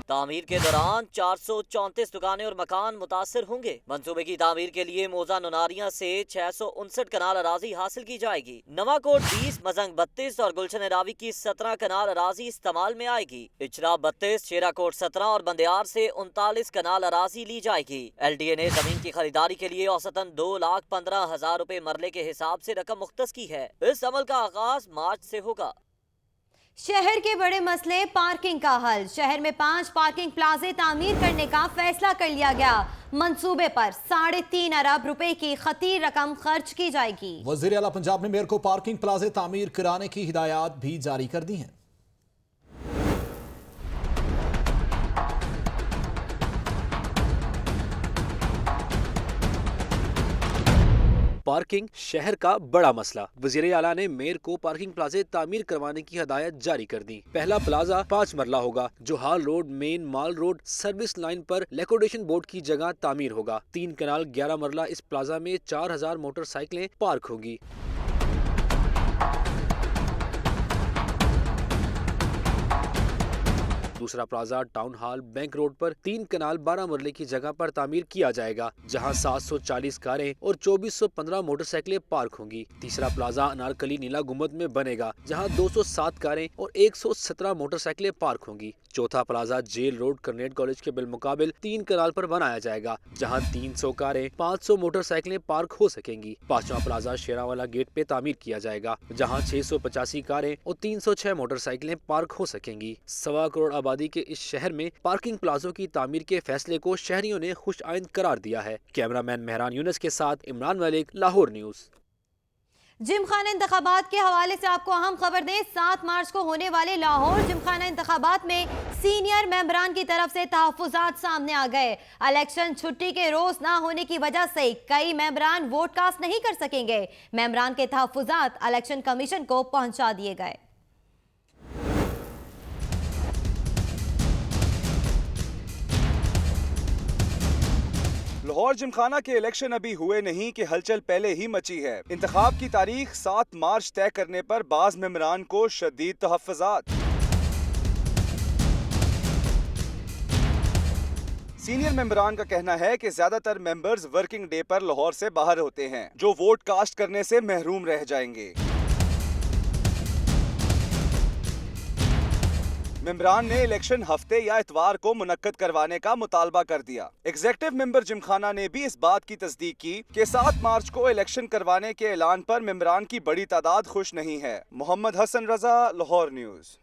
तामीर के दौरान 434 दुकानें और मकान मुतासिर होंगे। मंसूबे की तामीर के लिए मोजा नुनारिया से 659 कनाल अराजी हासिल की जाएगी। नवाकोट 20, मजंग 32 और गुलशन रावी की 17 कनाल अराजी इस्तेमाल में आएगी। इचरा 32, शेराकोट 17 और बंदियार से 39 कनाल अराजी ली जाएगी। LDA ने जमीन की खरीदारी के लिए औसतन 2,15,000 रुपए मरले के हिसाब से रकम मुख्तस की है। इस अमल का आगाज मार्च से होगा। शहर के बड़े मसले पार्किंग का हल। शहर में 5 पार्किंग प्लाजे तामीर करने का फैसला कर लिया गया। मंसूबे पर 3.5 अरब रुपए की खतीर रकम खर्च की जाएगी। वज़ीर आला पंजाब ने मेयर को पार्किंग प्लाजे तामीर कराने की हिदायत भी जारी कर दी हैं। पार्किंग शहर का बड़ा मसला। वज़ीर आला ने मेयर को पार्किंग प्लाजे तामीर करवाने की हदायत जारी कर दी। पहला प्लाजा 5 मरला होगा, जो हाल रोड, मेन माल रोड, सर्विस लाइन पर लिक्विडेशन बोर्ड की जगह तामीर होगा। 3 कनाल 11 मरला इस प्लाजा में 4,000 मोटरसाइकिलें पार्क होगी। दूसरा plaza town hall bank road पर 3 कनाल 12 मरले की जगह पर तामीर किया जाएगा, जहां 740 कारें और 2415 मोटरसाइकिलें पार्क होंगी। तीसरा प्लाजा अनारकली नीला गुंबद में बनेगा, जहां 207 कारें और 117 मोटरसाइकिलें पार्क होंगी। चौथा प्लाजा जेल रोड कर्नेट कॉलेज के बिलमुकाबिल 3 कनाल पर बनाया जाएगा, जहां 300 कारें 500 मोटरसाइकिलें पार्क हो सकेंगी। पांचवा प्लाजा शेरावाला गेट पे तामीर किया जाएगा, जहां 685 कारें और 306 मोटरसाइकिलें पार्क हो सकेंगी। 1.25 करोड़ आबादी के इस शहर में पार्किंग प्लाजों की तामीर के फैसले को शहरियों ने खुश आइंद करार दिया है। कैमरामैन मेहरान यूनुस के साथ इमरान मलिक, लाहौर न्यूज़। जिमखाना इंतखाबात के हवाले से आपको अहम खबर दें। 7 मार्च को होने वाले लाहौर जिमखाना इंतखाबात में सीनियर मेंबरान की तरफ से तहफ्फुज़ात सामने आ गए। इलेक्शन छुट्टी के रोज ना होने की वजह से कई मेंबरान वोट कास्ट नहीं कर सकेंगे। मेंबरान के तहफ्फुज़ात इलेक्शन कमीशन को पहुंचा दिए गए। लाहौर जिमखाना के इलेक्शन अभी हुए नहीं कि हलचल पहले ही मची है। इंतखाब की तारीख 7 मार्च तय करने पर बाज मेंबरान को शदीद तहफ्फुज़ात। सीनियर मेंबरान का कहना है कि ज्यादातर मेंबर्स वर्किंग डे पर लाहौर से बाहर होते हैं, जो वोट कास्ट करने से महरूम रह जाएंगे। मेंबरान ने इलेक्शन हफ्ते या इतवार को मुनक्कद करवाने का मुतालबा कर दिया। एग्जीक्यूटिव मेंबर जिमखाना ने भी इस बात की तस्दीक की कि 7 मार्च को इलेक्शन करवाने के ऐलान पर मेंबरान की बड़ी तादाद खुश नहीं है। मोहम्मद हसन रजा, लाहौर न्यूज़।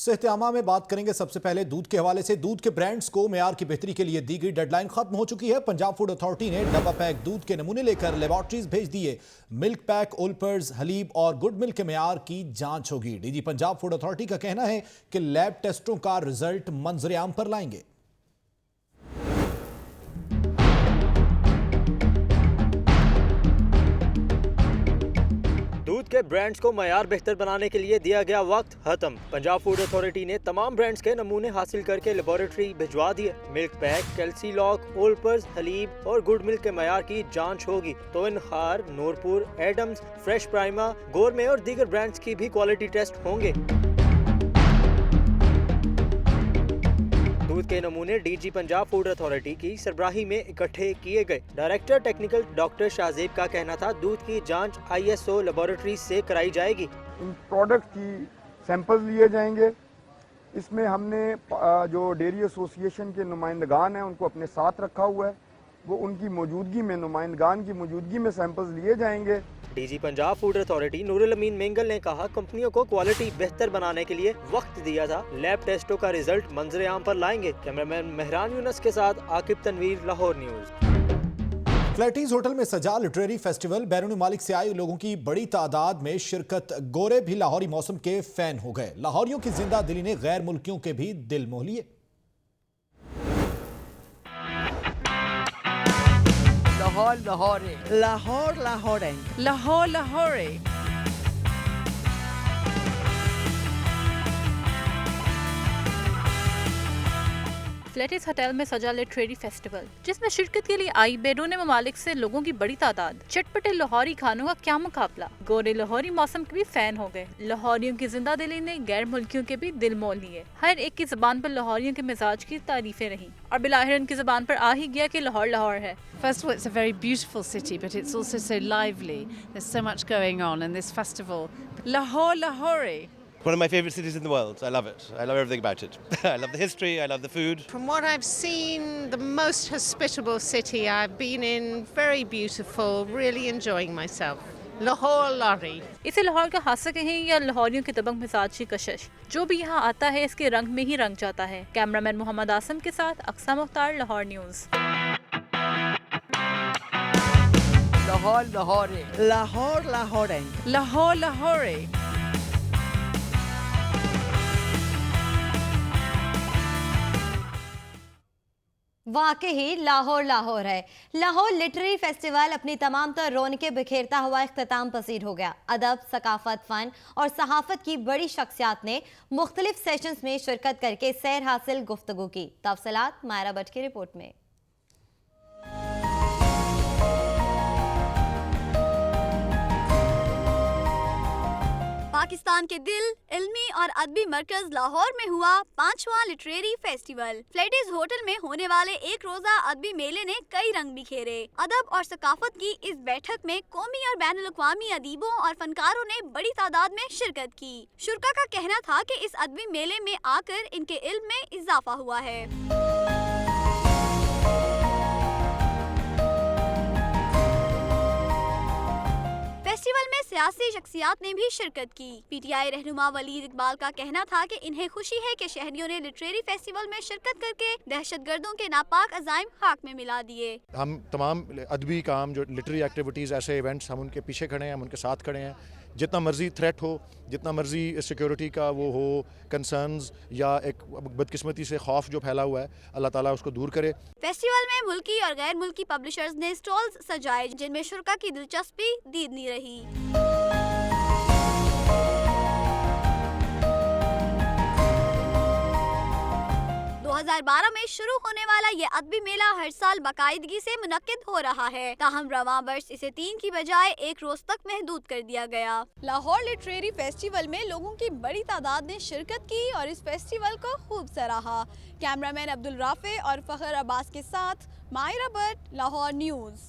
सेहतआमा में बात करेंगे सबसे पहले दूध के हवाले से। दूध के ब्रांड्स को मेयार की बेहतरी के लिए दी गई डेडलाइन खत्म हो चुकी है। पंजाब फूड अथॉरिटी ने डब्बा पैक दूध के नमूने लेकर लेबोरेटरीज भेज दिए। मिल्क पैक, ओल्पर्स, हलीब और गुड मिल्क के मेयार की जांच होगी। डीजी पंजाब फूड अथॉरिटी का कहना है कि लैब टेस्टों का रिजल्ट मंजर-ए-आम पर लाएंगे। दूध के ब्रांड्स को मयार बेहतर बनाने के लिए दिया गया वक्त खत्म। पंजाब फूड अथॉरिटी ने तमाम ब्रांड्स के नमूने हासिल करके लेबोरेटरी भिजवा दिए। मिल्क पैक, कैल्सीलॉक, ओल्पर्स, हलीब और गुड मिल्क के मयार की जांच होगी। तो इनखार, Nurpur, Adams, Fresh Prema, Gourmet और दीगर ब्रांड्स की भी क्वालिटी टेस्ट होंगे। दूध के नमूने डीजी पंजाब फूड अथॉरिटी की सरबराही में इकट्ठे किए गए। डायरेक्टर टेक्निकल डॉक्टर शाहजेब का कहना था दूध की जांच ISO लेबोरेटरी से कराई जाएगी। इन प्रोडक्ट की सैंपल लिए जाएंगे। इसमें हमने जो डेयरी एसोसिएशन के नुमाइंदगान हैं उनको अपने साथ रखा हुआ है। वो उनकी मौजूदगी में, नुमाइंदगान की मौजूदगी में सैंपल्स लिए जाएंगे। DG Punjab Food Authority Noorul Amin Mengal ने कहा कंपनियों को क्वालिटी बेहतर बनाने के लिए वक्त दिया था। लैब टेस्टों का रिजल्ट मंजर-ए-आम पर लाएंगे। कैमरामैन मेहरान यूनस के साथ आकिब तनवीर, लाहौर न्यूज़। फ्लैटीज होटल में सजा लिटरेरी फेस्टिवल। बैरून मुमालिक से आए लोगों की बड़ी तादाद में शिरकत। गोरे भी लाहौरी मौसम के फैन हो गए। लाहौरियों की जिंदा दिली ने गैर मुल्कियों के भी दिल मोह लिए। Lahore Lahore, Lahore Lahore. Lahore Lahore. Flatties hotel में सजा लिटरेरी फेस्टिवल, जिसमें शिरकत के लिए आई बैरून ममालिक से लोगों की बड़ी तादाद। चटपटे लाहौरी खानों का क्या मुकाबला। गोरे लाहौरी मौसम के भी फैन हो गए। लाहौरियों की जिंदा दिली ने गैर मुल्कियों के भी दिल मोह लिए। हर एक की जुबान पर लाहौरियों के मिजाज की तारीफें रहीं और बिलाहिर उनकी जुबान पर आ ही गया कि लाहौर लाहौर है। First of all, it's a very beautiful city, but it's also so lively. There's so much going on in this festival. Lahore Lahore. One of my favourite cities in the world. I love it. I love everything about it. I love the history, I love the food. From what I've seen, the most hospitable city I've been in, very beautiful, really enjoying myself. Lahore Lahore. इसे लाहौर का हादसा कहें या लाहौरियों के दबंग मिजाज की कशिश, जो भी यहाँ आता है इसके रंग में ही रंग जाता है। कैमरामैन मोहम्मद आसम के साथ Aqsa Mukhtar, Lahore news. Lahore Lahore, Lahore Lahore. Lahore Lahore. वाकई लाहौर लाहौर है। लाहौर लिटरेरी फेस्टिवल अपनी तमाम तर रौनकें बिखेरता हुआ इख्तिताम पसीर हो गया। अदब, सकाफत, फ़न और सहाफ़त की बड़ी शख्सियात ने मुख्तलिफ सेशंस में शिरकत करके सैर हासिल गुफ्तगू की। तफसीलात मायरा भट्ट की रिपोर्ट में। पाकिस्तान के दिल, इल्मी और अदबी मरकज लाहौर में हुआ 5वां लिटरेरी फेस्टिवल। फ्लैटिस होटल में होने वाले एक रोजा अदबी मेले ने कई रंग बिखेरे। अदब और सकाफत की इस बैठक में कौमी और बैनुल अक़वामी अदीबों और फनकारों ने बड़ी तादाद में शिरकत की। शुरका का कहना था कि इस अदबी मेले में आकर इनके इल्म में इजाफा हुआ है। फेस्टिवल में सियासी शख्सियात ने भी शिरकत की। PTI रहनुमा वलीद इकबाल का कहना था कि इन्हें खुशी है कि शहरियों ने लिटरेरी फेस्टिवल में शिरकत करके दहशतगर्दों के नापाक अज़ाइम खाक में मिला दिए। हम तमाम अदबी काम, जो लिटरेरी एक्टिविटीज़, ऐसे इवेंट्स, हम उनके पीछे खड़े हैं, हम उनके साथ खड़े हैं। जितना मर्जी थ्रेट हो, जितना मर्जी सिक्योरिटी का वो हो, कंसर्न्स या एक बदकिस्मती से खौफ जो फैला हुआ है, अल्लाह ताला उसको दूर करे। फेस्टिवल में मुल्की और गैर मुल्की पब्लिशर्स ने स्टॉल्स सजाए, जिनमें शुरका की दिलचस्पी दीदनी रही। 2012 में शुरू होने वाला ये अदबी मेला हर साल बाकायदगी से मुनक्किद हो रहा है। ताहम रवां वर्ष इसे 3 की बजाय 1 रोज तक महदूद कर दिया गया। लाहौर लिटरेरी फेस्टिवल में लोगों की बड़ी तादाद ने शिरकत की और इस फेस्टिवल को खूब सराहा। कैमरामैन अब्दुल राफे और फखर अब्बास के साथ मायरा भट्ट, लाहौर न्यूज़।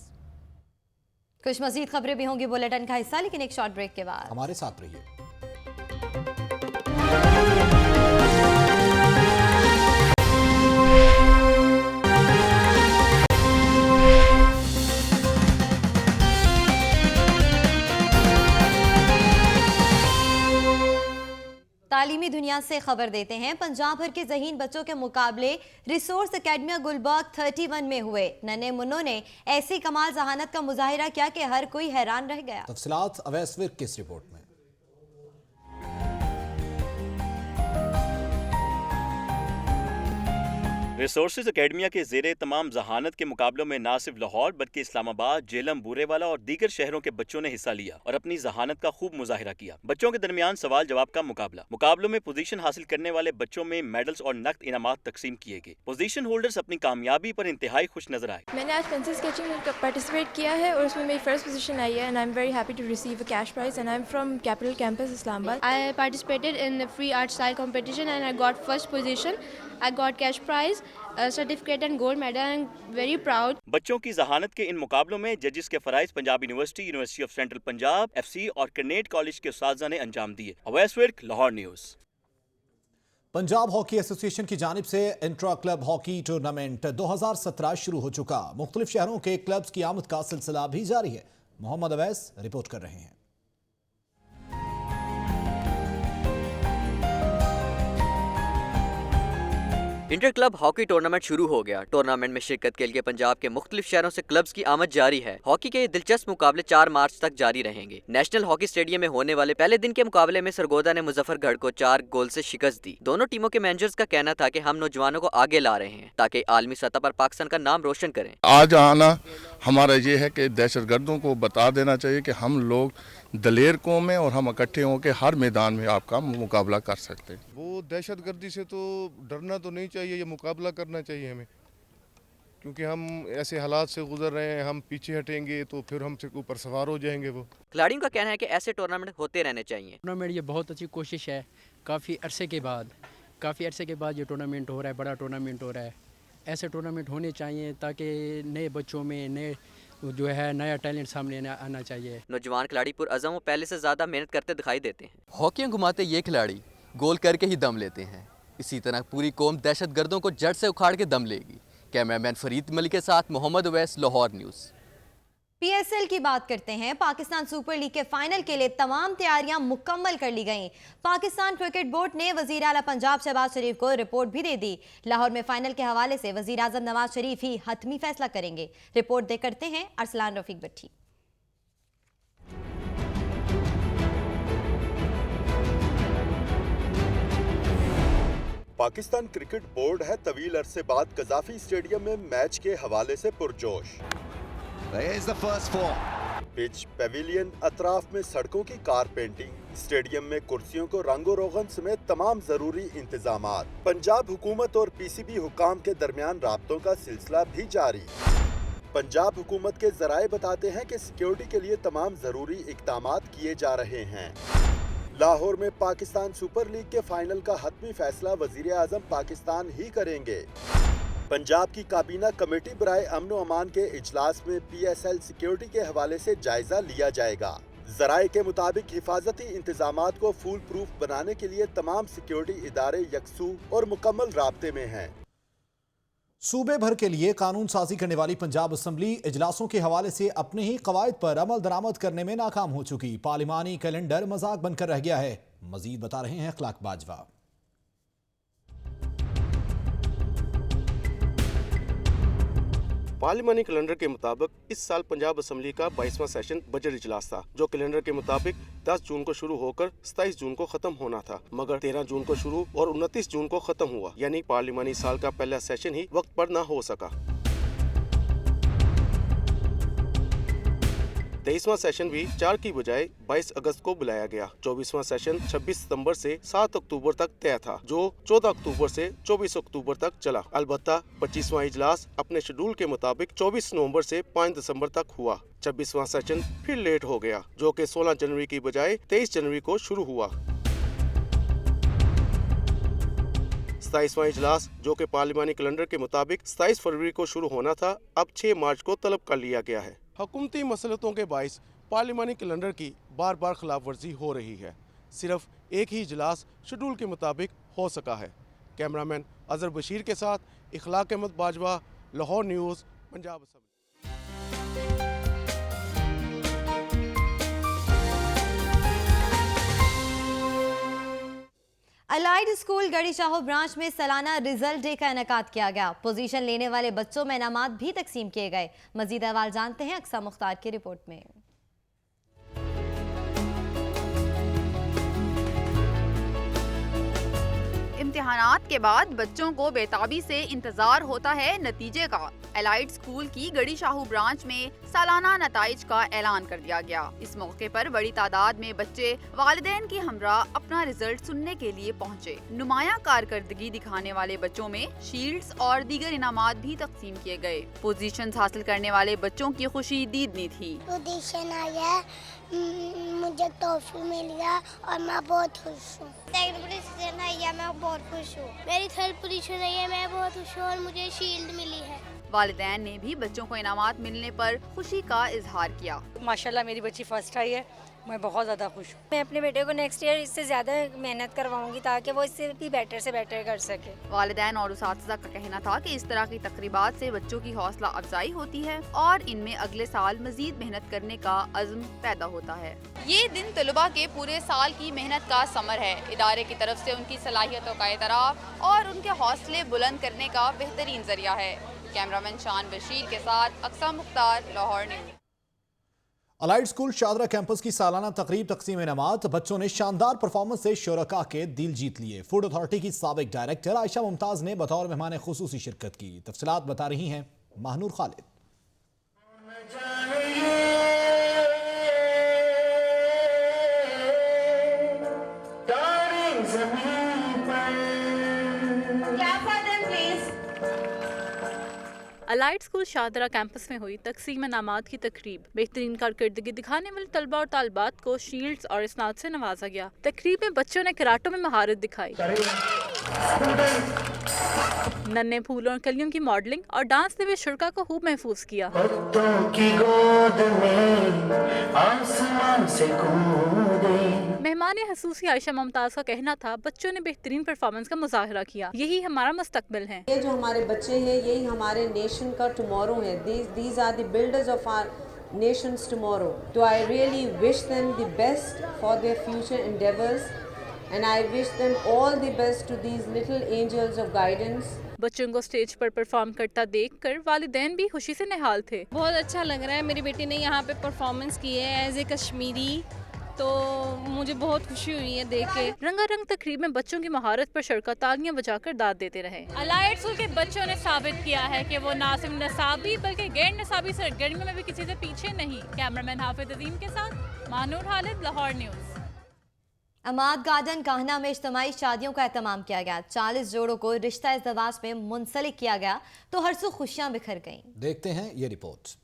कुछ मजीद खबरें भी होंगी बुलेटिन का हिस्सा, लेकिन एक शॉर्ट ब्रेक के बाद हमारे साथ रहिए। तालीमी दुनिया से खबर देते हैं। पंजाब भर के ज़हीन बच्चों के मुकाबले रिसोर्स एकेडमी गुलबर्ग 31 में हुए। नन्हे मुन्नों ने ऐसी कमाल जहानत का मुजाहिरा किया कि हर कोई हैरान रह गया। तफसीलात अवैस विर्क की इस रिपोर्ट में। रिसोर्सेज अकेडमिया के जेरे तमाम जहानत के मुकाबलों में न सिर्फ लाहौर बल्कि इस्लामाबाद, जेलम, बूरेवाला और दीगर शहरों के बच्चों ने हिस्सा लिया और अपनी जहानत का खूब मुजाहिरा किया। बच्चों के दरमियान सवाल जवाब का मुकाबलों में पोजीशन हासिल करने वाले बच्चों में मेडल्स और नकद इनामात तकसीम किए गए। पोजीशन होल्डर्स अपनी कामयाबी पर इंतहाई खुश नजर आए। मैंने आज पेंसिल स्केचिंग में पार्टिसिपेट किया है और उसमें मेरी फर्स्ट पोजीशन आई है and I am very happy to receive a cash prize and I am from capital campus Islamabad. I participated in the free art style competition and I got first position. I got cash prize, a certificate and gold medal and very proud. बच्चों की जहानत के इन मुकाबलों में जजेस के फराइज Punjab University, University of Central Punjab, FC और कर्नेट कॉलेज के उस्ताज़ा ने अंजाम दिए। Awais Virk, Lahore news. Punjab Hockey Association की जानिब से इंट्रा क्लब हॉकी टूर्नामेंट 2017 शुरू हो चुका। मुख्तलिफ शहरों के क्लब्स की आमद का सिलसिला भी जारी है। मोहम्मद अवैस रिपोर्ट कर रहे हैं। इंटर क्लब हॉकी टूर्नामेंट शुरू हो गया। टूर्नामेंट में शिरकत के लिए पंजाब के मुख्तलिफ शहरों से क्लब्स की आमद जारी है। हॉकी के ये दिलचस्प मुकाबले 4 मार्च तक जारी रहेंगे। नेशनल हॉकी स्टेडियम में होने वाले पहले दिन के मुकाबले में सरगोदा ने मुजफ्फरगढ़ को 4 गोल से शिकस्त दी। दोनों टीमों के मैनेजर्स का कहना था कि हम नौजवानों को आगे ला रहे हैं ताकि आलमी सतह पर पाकिस्तान का नाम रोशन करें। आज आना हमारा ये है कि दहशतगर्दों को बता देना चाहिए कि हम लोग दलेर कौम है और हम इकट्ठे होकर हर मैदान में आपका मुकाबला कर सकते हैं। वो दहशतगर्दी से तो डरना तो नहीं चाहिए, ये मुकाबला करना चाहिए हमें, क्योंकि हम ऐसे हालात से गुजर रहे हैं। हम पीछे हटेंगे तो फिर हमसे ऊपर सवार हो जाएंगे। वो खिलाड़ियों का कहना है कि ऐसे टूर्नामेंट होते रहने चाहिए। टूर्नामेंट ये बहुत अच्छी कोशिश है। काफ़ी अरसे के बाद ये टूर्नामेंट हो रहा है, बड़ा टूर्नामेंट हो रहा है। ऐसे टूर्नामेंट होने चाहिए ताकि नए बच्चों में जो है नया टैलेंट सामने आना चाहिए। नौजवान खिलाड़ी पुरअज़म और पहले से ज़्यादा मेहनत करते दिखाई देते हैं। हॉकी घुमाते ये खिलाड़ी गोल करके ही दम लेते हैं। इसी तरह पूरी कौम दहशतगर्दों को जड़ से उखाड़ के दम लेगी। कैमरामैन फरीद मलिक के साथ मोहम्मद अवैस, लाहौर न्यूज़। PSL की बात करते हैं। पाकिस्तान सुपर लीग के फाइनल के लिए तमाम तैयारियां मुकम्मल कर ली गईं। पाकिस्तान क्रिकेट बोर्ड ने वजीर आला पंजाब शहबाज शरीफ को रिपोर्ट भी दे दी। लाहौर में फाइनल के हवाले से वजीर आजम नवाज शरीफ ही हतमी फैसला करेंगे। रिपोर्ट दे करते हैं अरसलान रफीक भट्टी। पाकिस्तान क्रिकेट बोर्ड है तवील अरसे बाद कजाफी स्टेडियम में मैच के हवाले से पुरजोश। पिच, पेविलियन, अतराफ में सड़कों की कार पेंटिंग, स्टेडियम में कुर्सियों को रंगो रोगन समेत तमाम जरूरी इंतजामात। पंजाब हुकूमत और PCB हुकाम के दरमियान राब्तों का सिलसिला भी जारी। पंजाब हुकूमत के जराए बताते हैं कि सिक्योरिटी के लिए तमाम जरूरी इक़दामात किए जा रहे हैं। लाहौर में पाकिस्तान सुपर लीग के फाइनल का हतमी फैसला वजीर आजम पाकिस्तान ही करेंगे। पंजाब की काबीना कमेटी बराए अमन व अमान के इजलास में PSL सिक्योरिटी के हवाले से जायजा लिया जाएगा। जराए के मुताबिक हिफाजती इंतजामात को फूल प्रूफ बनाने के लिए तमाम सिक्योरिटी इदारे यकसू और मुकम्मल राब्ते में हैं। सूबे भर के लिए कानून साजी करने वाली पंजाब असम्बली इजलासों के हवाले से अपने ही कवायद पर अमल दरामद करने में नाकाम हो चुकी। पार्लिमानी कैलेंडर मजाक बनकर रह गया है। मजीद बता रहे हैं अखलाक बाजवा। पार्लिमानी कैलेंडर के मुताबिक इस साल पंजाब असम्बली का 22वां सेशन बजट इजलास था, जो कैलेंडर के मुताबिक 10 जून को शुरू होकर 27 जून को खत्म होना था, मगर 13 जून को शुरू और 29 जून को खत्म हुआ। यानी पार्लिमानी साल का पहला सेशन ही वक्त पर न हो सका। 23वां सेशन भी 4 की बजाय 22 अगस्त को बुलाया गया। 24वां सेशन 26 सितंबर से 7 अक्टूबर तक तय था, जो 14 अक्टूबर से 24 अक्टूबर तक चला। अलबत्ता 25वां इजलास अपने शेड्यूल के मुताबिक 24 नवंबर से 5 दिसंबर तक हुआ। 26वां सेशन फिर लेट हो गया, जो कि 16 जनवरी की बजाय 23 जनवरी को शुरू हुआ। 27वां इजलास, जो कि पार्लिमानी कैलेंडर के मुताबिक 27 फरवरी को शुरू होना था, अब 6 मार्च को तलब कर लिया गया है। हुकूमती मसलतों के बाइस पार्लिमानी कैलेंडर की बार बार खिलाफ वर्जी हो रही है। सिर्फ एक ही इजलास शेड्यूल के मुताबिक हो सका है। कैमरामैन अजहर बशीर के साथ Ikhlaq Ahmed Bajwa, Lahore news, Punjab assembly. Allied School Garhi Shahu branch में सालाना रिजल्ट डे का इनेकाद किया गया। पोजीशन लेने वाले बच्चों में इनामात भी तकसीम किए गए। मजीद अहवाल जानते हैं अक्सा मुख्तार की रिपोर्ट में। इम्तिहानात के बाद बच्चों को बेताबी से इंतजार होता है नतीजे का। एलाइड स्कूल की गढ़ी शाहू ब्रांच में सालाना नताइज का ऐलान कर दिया गया। इस मौके पर बड़ी तादाद में बच्चे वालिदैन की हमरा अपना रिजल्ट सुनने के लिए पहुंचे। नुमाया कारकर्दगी दिखाने वाले बच्चों में शील्ड्स और दीगर इनामात भी तकसीम किए गए। पोजीशंस हासिल करने वाले बच्चों की खुशी दीदनी थी। पोजीशन आया, मुझे टॉफी मिल गया और मैं बहुत खुश हूँ। सेकंड पोजीशन आई है, मैं बहुत खुश हूँ। मेरी थर्ड पोजीशन आई है, मैं बहुत खुश हूँ और मुझे शील्ड मिली है। वालिदैन ने भी बच्चों को इनामात मिलने पर खुशी का इजहार किया। माशाल्लाह मेरी बच्ची फर्स्ट आई है, मैं बहुत ज़्यादा खुश हूँ। मैं अपने बेटे को नेक्स्ट ईयर इससे ज़्यादा मेहनत करवाऊंगी ताकि वो इससे भी बेटर से बेटर कर सके। वालिदैन और उसातिज़ा का कहना था कि इस तरह की तकरीबात से बच्चों की हौसला अफजाई होती है और इनमें अगले साल मजीद मेहनत करने का अज़्म पैदा होता है। ये दिन तलबा के पूरे साल की मेहनत का समर है। इदारे की तरफ से उनकी सलाहियतों का एतराफ़ और उनके हौसले बुलंद करने का बेहतरीन जरिया है। कैमरामैन शान बशीर के साथ Aqsa Mukhtar, Lahore news. Allied school Shahdara campus की सालाना तकरीब तकसीम इनामात। बच्चों ने शानदार परफॉर्मेंस से शुरका के दिल जीत लिए। फूड अथॉरिटी की साबिक डायरेक्टर आयशा मुमताज ने बतौर मेहमान खुसूसी शिरकत की। तफसीलात बता रही हैं Mahnoor Khalid. Allied school Shahdara campus में हुई तकसीम इनामात की तकरीब। बेहतरीन कारकर्दगी दिखाने वाले तलबा और तालबात को शील्ड्स और इस्नाद से नवाजा गया। तकरीब में बच्चों ने कराटों में महारत दिखाई। नन्हे फूलों और कलियों की मॉडलिंग और डांस ने भी शुरका को खूब महफूज किया। मेहमान हसूसी आयशा मुमताज का कहना था बच्चों ने बेहतरीन परफॉर्मेंस का मुजाहरा किया। यही हमारा मुस्तकबिल है। ये जो हमारे बच्चे हैं यही हमारे नेशन का टुमारो है। These are the builders of our nation's tomorrow. So I really wish them the best for their future endeavors and I wish them all the best to these little angels of guidance. बच्चों को stage पर perform करता देखकर वालिदैन भी खुशी से निहाल थे। बहुत अच्छा लग रहा है। मेरी बेटी ने यहाँ पे परफॉर्मेंस की है एज ए कश्मीरी, तो मुझे बहुत खुशी हुई है देख के। रंगारंग तकरीब में बच्चों की महारत पर शरका तालियां बजाकर दाद देते रहे। अलाइड स्कूल के बच्चों ने साबित किया है कि वो ना सिर्फ नसाबी बल्कि गैर नसाबी सरगर्मियों में भी किसी से पीछे नहीं। कैमरामैन हाफिज अजीम के साथ मानूर खालिद, लाहौर न्यूज़। अमाद गार्डन काहना में इज्तिमाई शादियों का एहतमाम किया गया। 40 जोड़ों को रिश्ता इज़्दिवाज में मुंसलिक किया गया तो हर सू खुशियां बिखर गईं। देखते हैं ये रिपोर्ट।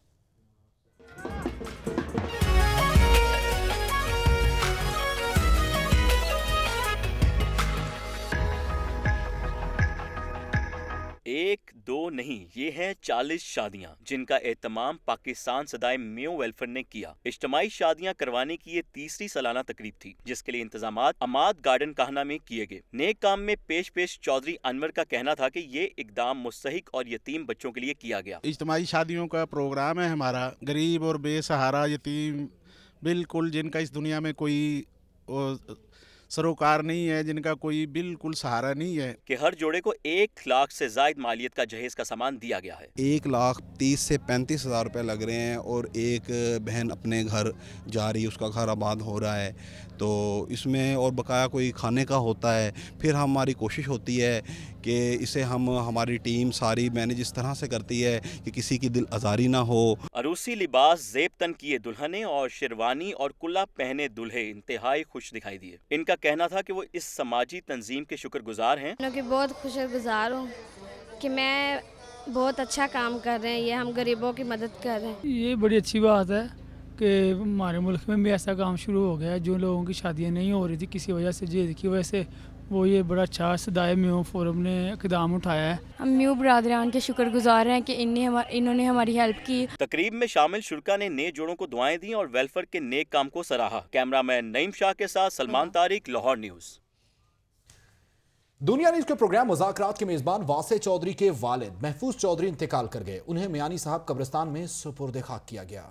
एक दो नहीं, ये हैं 40 शादियां जिनका एहतमाम पाकिस्तान सदाए मियो वेलफेयर ने किया। इज्तिमाई शादियां करवाने की ये तीसरी सालाना तकरीब थी जिसके लिए इंतजामात अमाद गार्डन काहना में किए गए। नेक काम में पेश चौधरी अनवर का कहना था कि ये इकदाम मुस्तहिक और यतीम बच्चों के लिए किया गया। इज्तिमाई शादियों का प्रोग्राम है हमारा। गरीब और बेसहारा यतीम, बिल्कुल जिनका इस दुनिया में कोई सरोकार नहीं है, जिनका कोई बिल्कुल सहारा नहीं है, कि हर जोड़े को 1 लाख से जायद मालियत का जहेज का सामान दिया गया है। 1,30,000 से 35,000 रुपये लग रहे हैं और एक बहन अपने घर जा रही है, उसका घर आबाद हो रहा है, तो इसमें और बकाया कोई खाने का होता है। फिर हमारी कोशिश होती है कि इसे हमारी टीम सारी मैनेज इस तरह से करती है कि किसी की दिल आज़ारी ना हो। अरूसी लिबास ज़ेब तन किए दुल्हने और शेरवानी और कुल्ला पहने दूल्हे इंतहाई खुश दिखाई दिए। इनका कहना था कि वो इस समाजी तंजीम के शुक्रगुजार हैं। बहुत खुशगुजार हूँ कि मैं बहुत अच्छा काम कर रहे हैं, ये हम गरीबों की मदद कर रहे हैं। ये बड़ी अच्छी बात है कि हमारे मुल्क में भी ऐसा काम शुरू हो गया है। जो लोगों की शादियाँ नहीं हो रही थी किसी वजह से, जेद की वजह से, वो ये बड़ा अच्छा सदाए म्यू फोरम ने इक़दाम उठाया है। हम म्यू बरादरान के शुक्रगुजार हैं कि इन्होंने हमारी हेल्प की। तकरीब में शामिल शुरका ने नए जोड़ों को दुआएं दी और वेलफेयर के नेक काम को सराहा। कैमरामैन नईम शाह के साथ सलमान तारिक, लाहौर न्यूज़। दुनिया न्यूज के प्रोग्राम मुज़ाकरात के मेजबान वासे चौधरी के वालिद महफूज चौधरी इंतकाल कर गए। उन्हें मियानी साहब कब्रिस्तान में सुपुर्द खाक किया गया।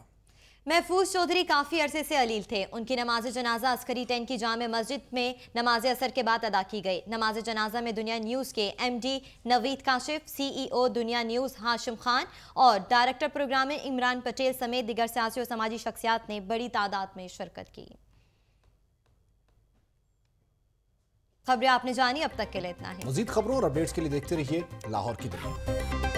महफूज चौधरी काफ़ी अरसे से अलील थे। उनकी नमाज जनाजा अस्करी 10 की जामे मस्जिद में नमाज असर के बाद अदा की गई। नमाज जनाजा में दुनिया न्यूज़ के MD नवीद काशिफ, CEO दुनिया न्यूज़ हाशिम खान और डायरेक्टर प्रोग्रामिंग इमरान पटेल समेत दिगर सियासी और समाजी शख्सियात ने बड़ी तादाद में शिरकत की। खबरें आपने जानी, अब तक के लिए इतना ही। मजीद खबरों और अपडेट्स के लिए देखते रहिए लाहौर की दुनिया।